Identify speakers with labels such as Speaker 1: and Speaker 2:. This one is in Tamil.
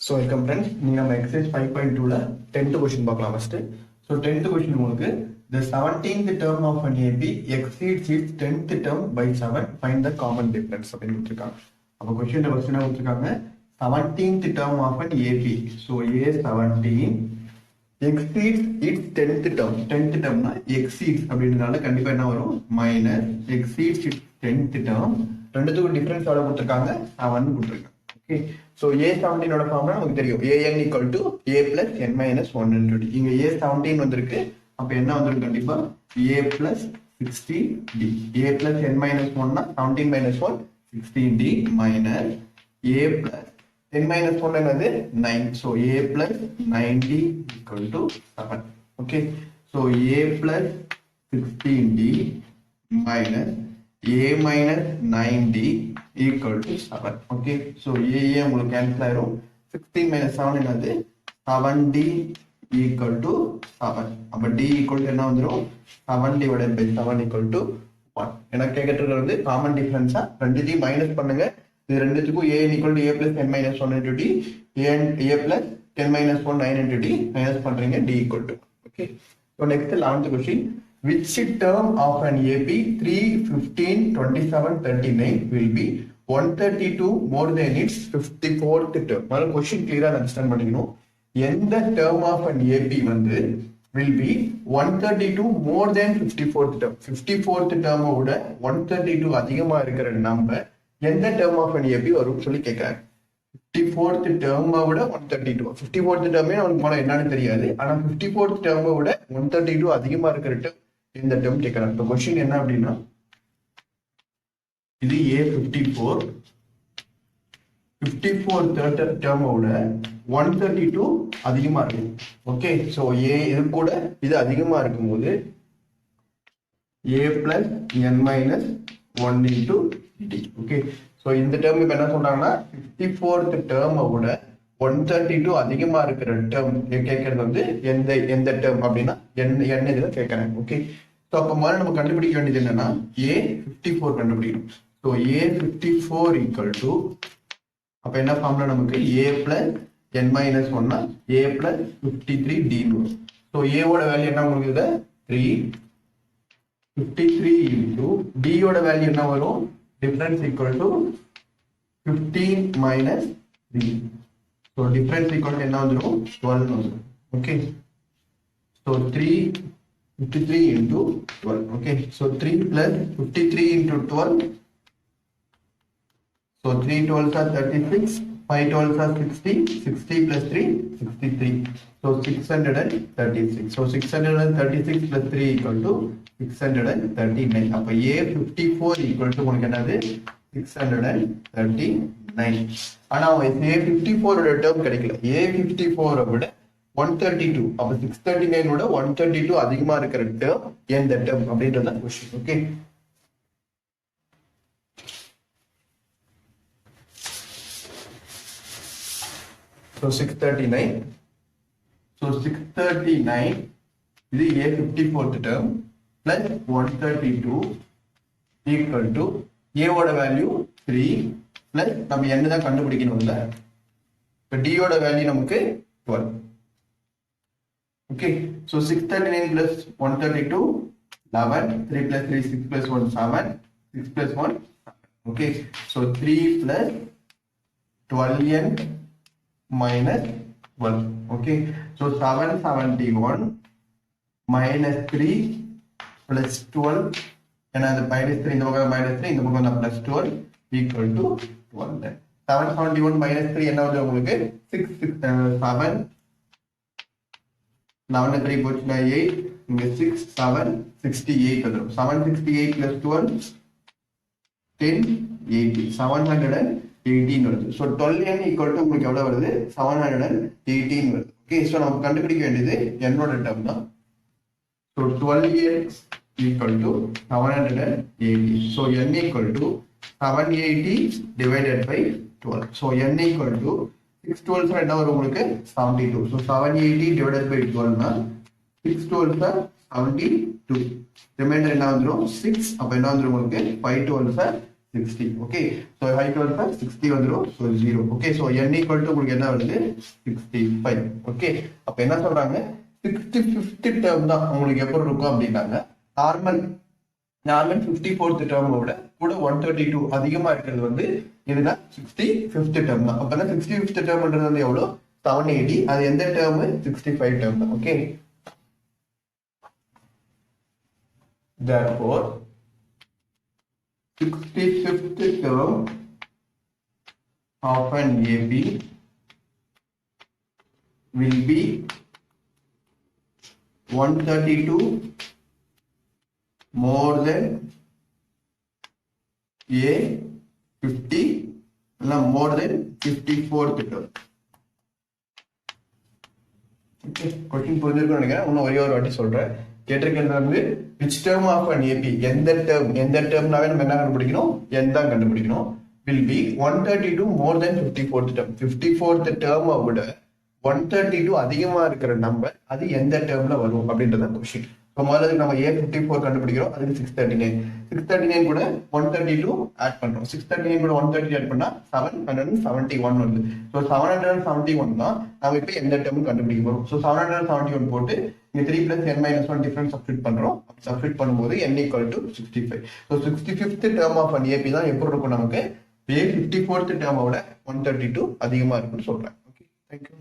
Speaker 1: So, welcome friends. We have exercise 5.2 la 10th question பார்க்கலாம் first. So, 10th question உங்களுக்கு the 17th term of an AP exceeds its 10th term by 7. Find the common difference அப்படின்னு கொடுத்திருக்காங்க. அப்ப question first என்ன கொடுத்திருக்காங்க? 17th term of an AP. So, A17 exceeds its 10th term. 10th term na exceeds அப்படின்றதால கண்டிப்பா என்ன வரும்? minus exceeds its 10th term. ரெண்டுத்துக்கும் டிஃபரன்ஸ் எவ்வளவு கொடுத்திருக்காங்க? 7 கொடுத்திருக்காங்க. Okay. So A17 ஓட ஃபார்முலா நமக்கு தெரியும். AN equal to A plus N minus 1 into D. இங்க A17 வந்திருக்கு. அப்ப என்ன வந்திருக்கு கண்டிப்பா? A plus 16D. A plus N minus 1 னா 17 minus 1 16D minus A plus N minus 1 என்னது 9. So A plus 9D equal to 7. Okay. So A plus 16D minus A minus 9D equal to 7. Okay. So A உங்களுக்கு cancel ஆயிரும். 16 minus 7 என்னது 7D equal to 7. அப்ப D equal to என்ன வந்துரும் 7 divided by 7 equal to 1. எனக்கு கேட்கறது வந்து காமன் டிஃபரன்ஸா ரெண்டுத்தையும் மைனஸ் பண்ணுங்க. இது ரெண்டுத்துக்கும் A equal to A plus 10 minus 1 into D, A plus 10 minus 1 9 into D minus பண்றீங்க D equal to. Okay. So next 11th question. Which term of an AP 3, 15, 27, 39 will be 132 more than its 54th term? Well, question clear and understand பண்ணிக்கணும். எந்த term of an AP வந்து will be 132 more than 54th term? 54th term விட 132 அதிகமா இருக்கிற நம்பர் எந்த term of an AP வரும் சொல்லி கேட்கிறாங்க. 54th term விட 132. 54th term நமக்கு போல என்னன்னு தெரியாது. ஆனா 54th term விட 132 அதிகமா இருக்கிற term இந்த term கேட்கறாங்க. இப்போ क्वेश्चन என்ன அப்படின்னா இது A54 term ஓட 132 அதிகமா இருக்கு. ஓகே. சோ A இது கூட இது அதிகமா இருக்கும்போது A plus N minus 1 into D. Okay. So இந்த term இப்ப என்ன சொல்றாங்கன்னா 54th term ஓட 132 அதிகமா இருக்கிற டேர்ம் கேட்கறது வந்து எந்த டேர்ம் அப்படின்னா என்ன இதுல கேட்கறாங்க. ஓகே. சோ அப்ப முதல்ல நம்ம கண்டுபிடிக்க வேண்டியது என்னன்னா A54 கண்டுபிடிக்கணும். சோ A54 equal to அப்ப என்ன ஃபார்முலா நமக்கு A plus N minus 1 னா A plus 53D வரும். சோ A ஓட வேல்யூ என்ன உங்களுக்கு இதுல 3 53 into D ஓட வேல்யூ என்ன வரும்? Difference equal to 15 minus 3. So difference equal to என்ன வந்துரும் 12 வந்துரும். Okay. So 53 into 12. Okay. So 3 plus 53 into 12. So 3 12s are 36. 5 12s are 60. 60 plus 3 63. So 636. So 636 plus 3 equal to 639. அப்ப A54 equal to உங்களுக்கு என்னது 639. ஆனா A54 ஓட டேர்ம் கிடைக்கல. A54 விட 132 அப்ப 639 ஓட 132 அதிகமா இருக்கிற டேர்ம் எந்த டேர்ம் அப்படின்றத क्वेश्चन. ஓகே. So 639. So 639 இது A54th term plus 132 equal to A ஓட வேல்யூ 3 plus நம்ம என்ன தான் கண்டுபிடிக்கணும் இல்ல. இப்ப D ஓட வேல்யூ நமக்கு 12. Okay. So 639 plus 132 11. 3 plus 3 6 plus 1 7. 6 plus 1 okay. So 3 plus 12n minus 12. Okay. So 771 minus 3 plus 12 and the minus 3 இந்த பக்கம் minus 3 இந்த பக்கம் plus 12 equal to 12. 771 minus 3 என்ன வருது உங்களுக்கு 6 7 11 3 போச்சுனா 8 இங்க 6 7 68 வரும். 768 plus 12 10 80 718 வருது. So 12n equal to உங்களுக்கு எவ்வளவு வருது 718 வருது. ஓகே. சோ நம்ம கண்டுபிடிக்க வேண்டியது n ஓட டேர்ம் தான். So 12n equal to 780. So n equal to 780 divided by 12. So n equal to 6 12s என்ன வரும் உங்களுக்கு 72. So 780 divided by 12 னா 6 12s are 72. ரிமைண்டர் என்ன வந்துரும் 6. அப்ப என்ன வந்துரும் உங்களுக்கு 5 12s are 60. Okay, so height வந்து 60 வந்துரும். So 0. Okay, so n equal to உங்களுக்கு என்ன வருது 65. Okay, அப்ப என்ன சொல்றாங்க 65th term தான் உங்களுக்கு எப்படி இருக்கும் அப்படின்னாங்க. நார்மல் 54th term விட கூட 132 அதிகமா இருக்கிறது வந்து இதுனா 65th term தான். அப்ப 65th termன்றது வந்து எவ்வளவு 780. அது எந்த term 65 term தான். Okay, therefore 65th term of an AB will be 132 more than A 50 more than 54th term. Okay, question புரிஞ்சிருக்கும்னு நினைக்கிறேன். இன்னும் ஒரே ஒரு வாட்டி சொல்றேன். கேட்டிருக்கிறது வந்து which term of an AP எந்த டேர்ம்னாவே நம்ம என்ன கண்டுபிடிக்கணும் n தான் கண்டுபிடிக்கணும் will be 132 more than 54th term. 54th term விட 132 அதிகமா இருக்கிற நம்பர் அது எந்த டேர்ம்ல வரும் அப்படின்றத கொஸ்டின். இப்போ முதல்ல நம்ம A54 கண்டுபிடிக்கிறோம், அதுக்கு 639 கூட 132 ஆட் பண்றோம். 639 கூட 130 ஆட் பண்ணா 771 வருது. ஸோ 771 தான் நம்ம இப்போ எந்த டேர்ம் கண்டுபிடிக்க போறோம். ஸோ 771 போட்டு இங்க 3 plus n minus 1 difference substitute பண்றோம். சப்ஸ்டிட் பண்ணும்போது n equal to 65. So 65th term of an AP தான் எப்படி இருக்கும் நமக்கு A54th term விட 132 அதிகமா இருக்குன்னு சொல்றேன். Okay, thank you.